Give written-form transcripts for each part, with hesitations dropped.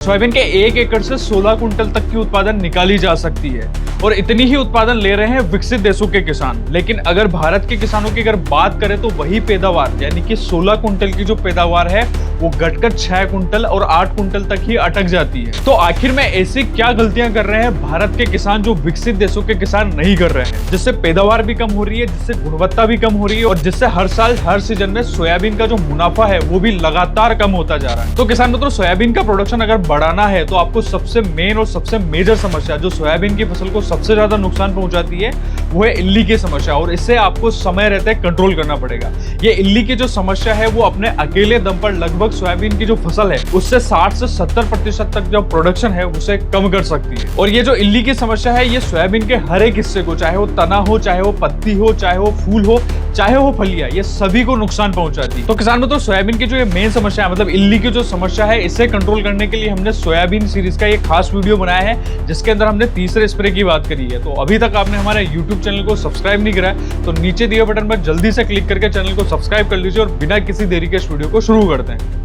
Soybean के 1 एकड़ से 16 कुंटल तक की उत्पादन निकाली जा सकती है और इतनी ही उत्पादन ले रहे हैं विकसित देशों के किसान। लेकिन अगर भारत के किसानों की अगर बात करें तो वही पैदावार यानी कि 16 कुंटल की जो पैदावार है वो घटकर 6 कुंटल और 8 कुंटल तक ही अटक जाती है। तो आखिर में ऐसी क्या गलतियां कर रहे हैं भारत के किसान जो विकसित देशों के किसान नहीं कर रहे हैं, जिससे पैदावार भी कम हो रही है, जिससे गुणवत्ता भी कम हो रही है और जिससे हर साल हर सीजन में सोयाबीन का जो मुनाफा है वो भी लगातार कम होता जा रहा है। तो किसान मित्रों, सोयाबीन का प्रोडक्शन अगर बढ़ाना है तो आपको सबसे मेन और सबसे मेजर समस्या जो सोयाबीन की फसल को सबसे ज्यादा नुकसान पहुंचाती है वो है इल्ली की समस्या, और इससे आपको समय रहते कंट्रोल करना पड़ेगा। ये इल्ली की जो समस्या है वो अपने अकेले दम पर लगभग सोयाबीन की जो फसल है उससे 60 से 70% तक जो प्रोडक्शन है उसे कम कर सकती है। और ये जो इल्ली की समस्या है ये सोयाबीन के हर एक हिस्से को, चाहे वो तना हो, चाहे वो पत्ती हो, चाहे वो फूल हो, चाहे वो फलियां, ये सभी को नुकसान पहुंचाती है। तो किसान मित्रों, सोयाबीन की जो ये मेन समस्या है मतलब इल्ली की जो समस्या है इसे कंट्रोल करने के लिए हमने सोयाबीन सीरीज का एक खास वीडियो बनाया है जिसके अंदर हमने तीसरे स्प्रे की बात करी है। तो अभी तक आपने हमारे YouTube चैनल को सब्सक्राइब नहीं करा है तो नीचे दिए बटन पर जल्दी से क्लिक करके चैनल को सब्सक्राइब कर लीजिए और बिना किसी देरी के इस वीडियो को शुरू करते हैं।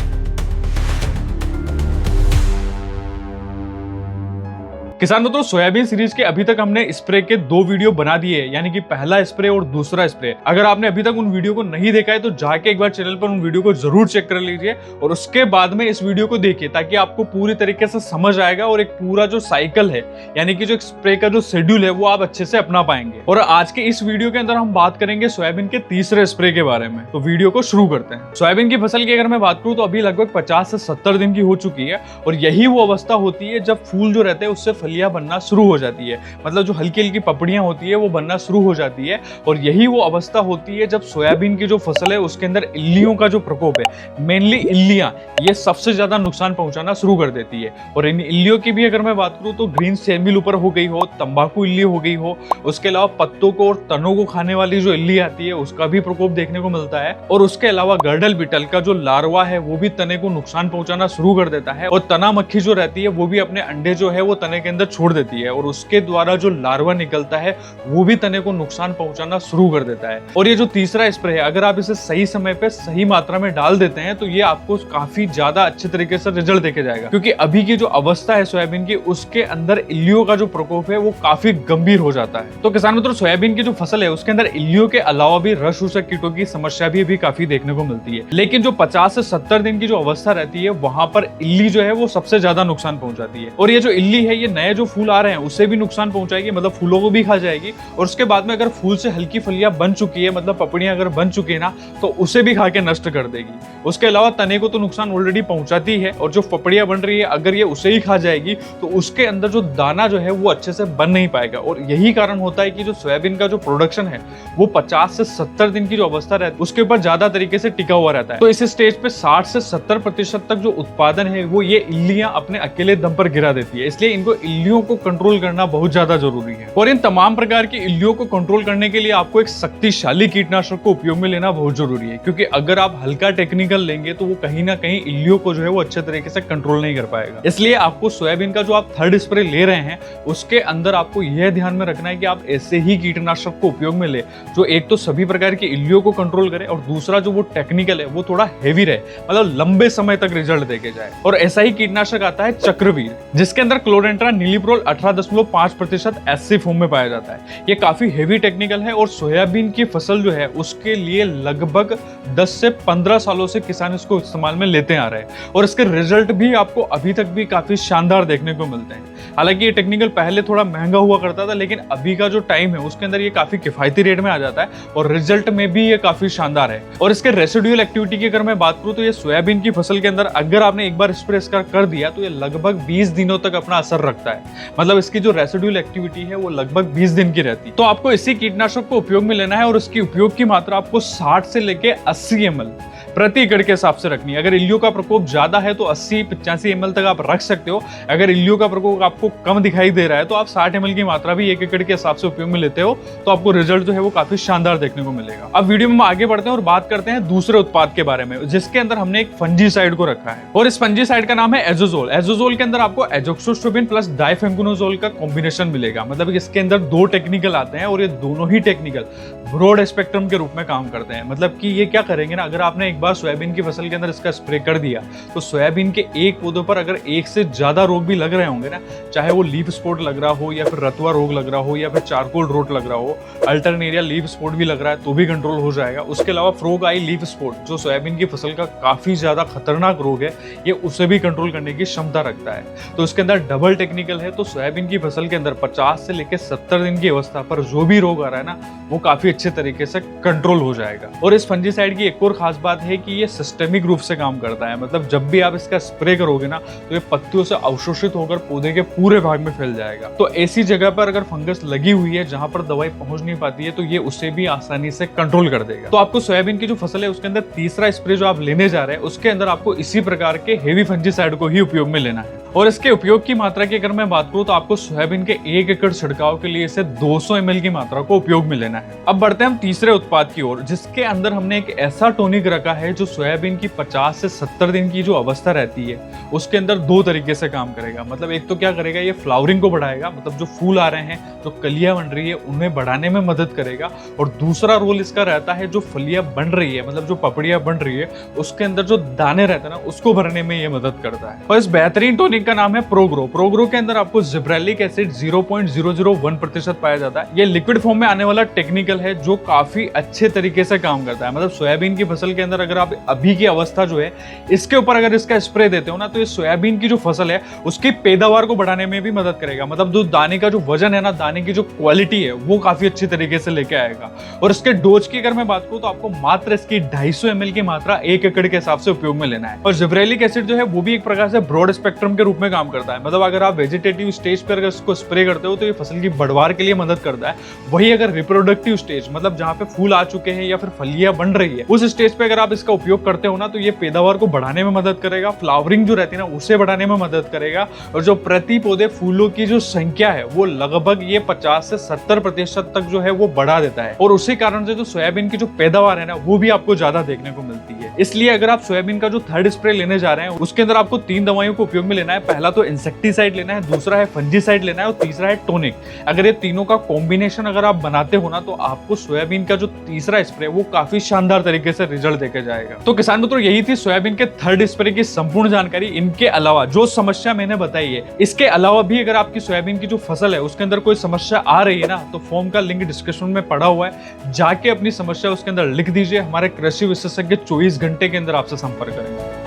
किसान मित्रों, सोयाबीन सीरीज के अभी तक हमने स्प्रे के 2 वीडियो बना दिए हैं, यानी कि पहला स्प्रे और दूसरा स्प्रे। अगर आपने अभी तक उन वीडियो को नहीं देखा है तो जाके एक बार चैनल पर उन वीडियो को जरूर चेक कर लीजिए और उसके बाद में इस वीडियो को देखिए ताकि आपको पूरी तरीके से समझ आएगा और एक पूरा जो साइकिल है यानी कि जो स्प्रे का जो शेड्यूल है वो आप अच्छे से अपना पाएंगे। और आज के इस वीडियो के अंदर हम बात करेंगे सोयाबीन के तीसरे स्प्रे के बारे में। तो वीडियो को शुरू करते हैं। सोयाबीन की फसल की अगर मैं बात करूं तो अभी लगभग 50 से 70 दिन की हो चुकी है और यही वो अवस्था होती है जब फूल जो रहते हैं उससे फलियां बनना शुरू हो जाती है, मतलब जो हल्की हल्की पपड़ियां होती है वो बनना शुरू हो जाती है। और यही वो अवस्था होती है जब सोयाबीन की जो फसल है उसके अंदर इल्लियों का जो प्रकोप है, मेनली इल्लियां, ये सबसे ज्यादा नुकसान पहुंचाना शुरू कर देती है। और इन इल्लियों की भी अगर मैं बात करूं तो ग्रीन सेमिल ऊपर हो गई हो, तंबाकू इल्ली हो गई हो, उसके अलावा पत्तों को और तनों को खाने वाली जो इल्ली आती है उसका भी प्रकोप देखने को मिलता है। और उसके अलावा गर्डल बिटल का जो लार्वा है वो भी तने को नुकसान पहुंचाना शुरू कर देता है और तना मक्खी जो रहती है वो भी अपने अंडे जो है वो तने के अंदर छोड़ देती है और उसके द्वारा जो लार्वा निकलता है वो भी तने को नुकसान पहुंचाना शुरू कर देता है। और ये जो तीसरा स्प्रे है अगर आप इसे सही समय पे सही मात्रा में डाल देते हैं तो ये आपको काफी ज्यादा अच्छे तरीके से रिजल्ट देके जाएगा, क्योंकि अभी की जो अवस्था है सोयाबीन की उसके अंदर इल्लियों का जो प्रकोप है वो काफी गंभीर हो जाता है। तो किसान मित्रों, सोयाबीन की जो फसल है उसके अंदर इल्लियों के अलावा भी रस शोषक कीटों की समस्या भी काफी देखने को मिलती है। लेकिन जो 50 से 70 दिन की जो अवस्था रहती है वहां पर इल्ली जो है वो सबसे ज्यादा नुकसान पहुंचाती है। और ये जो इल्ली है ये नए जो फूल आ रहे हैं उससे भी नुकसान पहुंचाएगी, मतलब फूलों को भी खा जाएगी। और उसके बाद में अगर फूल से हल्की फलियां बन चुकी है, मतलब पपड़ियां अगर बन चुकी है ना, तो उसे भी खा के नष्ट कर देगी। उसके अलावा तने को तो नुकसान ऑलरेडी पहुंचाती है और जो पपड़ियां बन रही है अगर ये उसे ही खा जाएगी तो उसके अंदर जो दाना जो है वो अच्छे से बन नहीं पाएगा। और यही कारण होता है कि जो सोयाबीन का जो प्रोडक्शन है वो 50 से 70 दिन की जो अवस्था रहती है उसके ऊपर ज्यादा तरीके से टिका हुआ रहता है। तो इस स्टेज पे 60 से 70% तक जो उत्पादन है वो ये इल्लियां अपने अकेले दम पर गिरा देती है। इसलिए इनको इल्लियों को कंट्रोल करना बहुत ज्यादा जरूरी है। और इन तमाम प्रकार की इल्लियों को कंट्रोल करने के लिए आपको एक शक्तिशाली कीटनाशक को उपयोग में लेना बहुत जरूरी है, क्योंकि अगर आप हल्का टेक्निकल लेंगे तो वो कहीं ना कहीं इल्लियों को जो है वो अच्छे तरीके से कंट्रोल नहीं कर पाएगा। इसलिए आपको सोयाबीन का जो आप थर्ड स्प्रे ले रहे हैं उसके अंदर आपको यह ध्यान में रखना है कि आप ऐसे ही कीटनाशक को उपयोग में ले जो एक तो सभी प्रकार की इल्लियों को कंट्रोल करे और दूसरा जो वो टेक्निकल है वो थोड़ा हैवी रहे, मतलब लंबे समय तक रिजल्ट देके जाए। और ऐसा ही कीटनाशक आता है चक्रवीर, जिसके अंदर क्लोरेंट्रा नीलिप्रोल 18.5% एससी फॉर्म में पाया जाता है। ये काफी हेवी टेक्निकल है और सोयाबीन की फसल जो है उसके लिए लगभग 10 से 15 सालों से किसान इसको इस्तेमाल में लेते आ रहे हैं और इसके रिजल्ट भी आपको अभी तक भी काफी शानदार देखने को मिलते हैं। हालांकि ये टेक्निकल पहले थोड़ा महंगा हुआ करता था लेकिन अभी का जो टाइम है उसके अंदर ये काफी किफायती रेट में आ जाता है और रिजल्ट में भी ये काफी शानदार है। और इसके रेसिडुअल एक्टिविटी की अगर मैं बात करूं तो ये सोयाबीन की फसल के अंदर अगर आपने एक बार स्प्रे कर दिया तो ये लगभग 20 दिनों तक अपना असर रखता है, मतलब इसकी जो रेसिडुअल एक्टिविटी है वो लगभग 20 दिन की रहती है। तो आपको इसी कीटनाशक को उपयोग में लेना है और उसकी उपयोग की मात्रा आपको 60 से लेके 80 ml प्रति एकड़ के हिसाब से रखनी है। अगर इल्लियों का प्रकोप ज्यादा है तो 80-85 ml तक आप रख सकते हो। अगर इल्लियों का प्रकोप आपको कम दिखाई दे रहा है तो आप 60 ml की मात्रा भी 1 एकड़ के हिसाब से उपयोग में लेते हो तो आपको रिजल्ट जो है वो काफी शानदार देखने को मिलेगा। अब वीडियो में हम आगे बढ़ते हैं और बात करते हैं दूसरे उत्पाद के बारे में जिसके अंदर हमने एक फंजीसाइड को रखा है और इस फंजीसाइड का नाम है एजोजोल। एजोजोल के अंदर आपको एजोक्सोस्ट्रोबिन प्लस डाइफेंकुनोजोल का कॉम्बिनेशन मिलेगा, मतलब इसके अंदर 2 टेक्निकल आते हैं और ये दोनों ही टेक्निकल ब्रॉड स्पेक्ट्रम के रूप में काम करते हैं। मतलब कि ये क्या करेंगे ना, अगर आपने एक बार सोयाबीन की फसल के अंदर इसका स्प्रे कर दिया तो सोयाबीन के एक पौधे पर अगर एक से ज्यादा रोग भी लग रहे होंगे ना, चाहे वो लीफ स्पॉट लग रहा हो या फिर रतुआ रोग लग रहा हो या फिर चारकोल रोट लग रहा हो, अल्टरनेरिया लीफ स्पॉट भी लग रहा है तो भी कंट्रोल हो जाएगा। उसके अलावा फ्रॉग आई लीफ स्पॉट जो सोयाबीन की फसल का काफी ज्यादा खतरनाक रोग है, ये उसे भी कंट्रोल करने की क्षमता रखता है। तो इसके अंदर डबल टेक्निकल है, तो सोयाबीन की फसल के अंदर 50 से लेकर 70 दिन की अवस्था पर जो भी रोग आ रहा है ना, वो काफी अच्छे तरीके से कंट्रोल हो जाएगा। और इस फंजीसाइड की एक और खास बात है कि ये सिस्टेमिक रूप से काम करता है, मतलब जब भी आप इसका स्प्रे करोगे ना तो ये पत्तियों से अवशोषित होकर पौधे के पूरे भाग में फैल जाएगा। तो ऐसी जगह पर अगर फंगस लगी हुई है जहां पर दवाई पहुंच नहीं पाती है तो ये उसे भी आसानी से कंट्रोल कर देगा। तो आपको सोयाबीन की जो फसल है उसके अंदर तीसरा स्प्रे जो आप लेने जा रहे हैं उसके अंदर आपको इसी प्रकार के हेवी फंजीसाइड को ही उपयोग में लेना है। और इसके उपयोग की मात्रा की अगर मैं बात करूं तो आपको सोयाबीन के 1 एकड़ छिड़काव के लिए इसे 200 ml की मात्रा को उपयोग में लेना है। अब बढ़ते हैं हम तीसरे उत्पाद की ओर, जिसके अंदर हमने एक ऐसा टॉनिक रखा है जो सोयाबीन की 50 से 70 दिन की जो अवस्था रहती है उसके अंदर 2 तरीके से काम करेगा। मतलब एक तो क्या करेगा, ये फ्लावरिंग को बढ़ाएगा, मतलब जो फूल आ रहे हैं, जो कलियां बन रही है उन्हें बढ़ाने में मदद करेगा। और दूसरा रोल इसका रहता है जो फलियां बन रही है, मतलब जो पपड़ियां बन रही है उसके अंदर जो दाने रहते हैं ना उसको भरने में ये मदद करता है। और इस बेहतरीन टॉनिक का नाम है प्रोग्रो। प्रोग्रो के अंदर आपको जिब्रेलिक एसिड 0.001% पाया जाता है। ये लिक्विड फॉर्म में आने वाला टेक्निकल है जो काफी अच्छे तरीके से काम करता है। मतलब सोयाबीन की फसल के अंदर अगर आप अभी की अवस्था जो है इसके ऊपर अगर इसका स्प्रे देते हो ना तो ये सोयाबीन की जो फसल है उसकी पैदावार को बढ़ाने में भी मदद करेगा। मतलब जो दाने का जो वजन है ना, दाने की जो क्वालिटी है वो काफी अच्छी तरीके से लेके आएगा। और इसके डोज की अगर मैं बात करूं तो आपको मात्र इसकी 250 ml की मात्रा 1 एकड़ के हिसाब से उपयोग में लेना है। और जिब्रेलिक एसिड जो है वो भी एक प्रकार से ब्रॉड स्पेक्ट्रम के रूप में काम करता है। मतलब अगर आप वेजिटेटिव स्टेज पर अगर इसको स्प्रे करते हो तो ये फसल की बढ़वार के लिए मदद करता है। वही अगर रिप्रोडक्टिव स्टेज, मतलब जहां पे फूल आ चुके हैं या फिर फलियां बन रही है, उस स्टेज पे अगर आप इसका उपयोग करते हो ना तो ये पैदावार को बढ़ाने में मदद करेगा, फ्लावरिंग जो रहती है ना उसे बढ़ाने में मदद करेगा। और जो प्रति पौधे फूलों की जो संख्या है वो लगभग ये 50 से 70% तक जो है वो बढ़ा देता है। और उसी कारण से जो सोयाबीन की जो पैदावार है ना वो भी आपको ज्यादा देखने को मिलती है। इसलिए अगर आप सोयाबीन का जो थर्ड स्प्रे लेने जा रहे हैं उसके अंदर आपको 3 दवाइयों को उपयोग में लेना है। पहला तो इंसेक्टिसाइड लेना है, दूसरा है फंजीसाइड लेना है और तीसरा है टॉनिक। अगर ये तीनों का कॉम्बिनेशन अगर आप बनाते हो ना तो आपको सोयाबीन का जो तीसरा स्प्रे वो काफी शानदार तरीके से रिजल्ट देके जाएगा। तो किसान मित्रों, यही थी सोयाबीन के थर्ड स्प्रे की संपूर्ण जानकारी। इनके अलावा जो समस्या मैंने बताई है, इसके अलावा भी अगर आपकी सोयाबीन की जो फसल है उसके अंदर कोई समस्या आ रही है ना तो फॉर्म का लिंक डिस्क्रिप्शन में पड़ा हुआ है, जाके अपनी समस्या उसके अंदर लिख दीजिए। हमारे कृषि विशेषज्ञ 24 घंटे के अंदर आपसे संपर्क करेंगे।